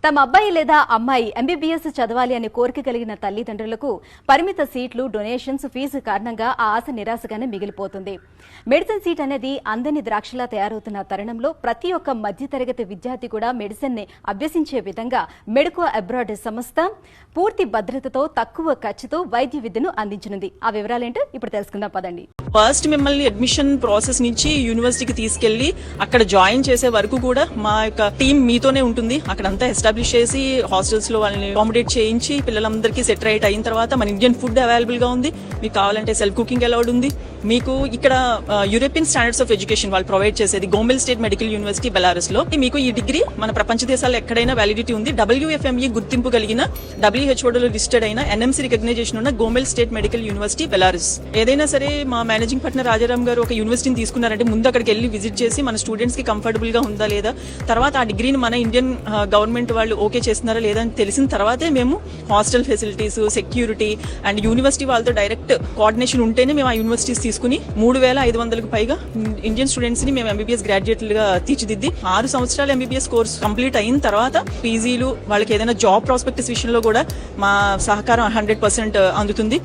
తమ అబ్బాయి లేదా అమ్మాయి ఎంబీబీఎస్ చదవాలి అనే కోరిక కలిగిన తల్లిదండ్రులకు పరిమిత సీట్లు, డొనేషన్స్, ఫీజు కారణంగా ఆ ఆశ నిరాశగానే మిగిలిపోతుంది. మెడిసిన్ సీట్ అనేది అందని ద్రాక్షలా తయారవుతున్న తరుణంలో ప్రతి ఒక్క మధ్యతరగతి విద్యార్థి కూడా మెడిసిన్ ని అభ్యసించే విధంగా మెడికో అబ్రాడ్ సంస్థ పూర్తి భద్రతతో తక్కువ ఖర్చుతో వైద్య విద్యను అందించనుంది. ఆ వివరాలేంటో ఇప్పుడు తెలుసుకుందాం పదండి. ఫస్ట్ మిమ్మల్ని అడ్మిషన్ ప్రాసెస్ నుంచి యూనివర్సిటీకి తీసుకెళ్లి అక్కడ జాయిన్ చేసే వరకు కూడా మా యొక్క టీం మీతోనే ఉంటుంది. అక్కడంతా ఎస్టాబ్లిష్ చేసి హాస్టల్స్ లో వాళ్ళని అకామిడేట్ చేయించి పిల్లలందరికీ సెట్ రైట్ అయిన తర్వాత మన ఇండియన్ ఫుడ్ అవైలబుల్ గా ఉంది. మీకు కావాలంటే సెల్ఫ్ కుకింగ్ అలౌడ్ ఉంది. మీకు ఇక్కడ యూరోపియన్ స్టాండర్డ్స్ ఆఫ్ ఎడ్యుకేషన్ వాళ్ళు ప్రొవైడ్ చేసేది Gomel state medical university Belarus లో. మీకు ఈ డిగ్రీ మన ప్రపంచ దేశాల్లో ఎక్కడైనా వ్యాలిడిటీ ఉంది. WFME గుర్తింపు కలిగిన WHO లో లిస్టెడ్ అయిన NMC రికగ్నైజేషన్ ఉన్న Gomel state medical university Belarus. ఏదైనా సరే మా మేనేజింగ్ పార్ట్నర్ రాజారాం గారు ఒక యూనివర్సిటీని తీసుకున్నారంటే ముందు అక్కడికి వెళ్ళి విజిట్ చేసి మన స్టూడెంట్స్ కి కంఫర్టబుల్ గా ఉందా లేదా, తర్వాత ఆ డిగ్రీని మన ఇండియన్ గవర్నమెంట్ వాళ్ళు ఓకే చేస్తున్నారా లేదా అని తెలిసిన తర్వాతే మేము hostel facilities, security and university వాళ్ళతో డైరెక్ట్ కోఆర్డినేషన్ ఉంటేనే మేము ఆ యూనివర్సిటీస్ తీసుకుని 3,500కు పైగా ఇండియన్ స్టూడెంట్స్ ని మేము MBBS గ్రాడ్యుయేట్లుగా తీర్చిదిద్ది 6 సంవత్సరాల MBBS కోర్స్ కంప్లీట్ అయిన తర్వాత పీజీలు వాళ్ళకి ఏదైనా జాబ్ ప్రాస్పెక్టస్ విషయంలో కూడా మా సహకారం 100% అందుతుంది.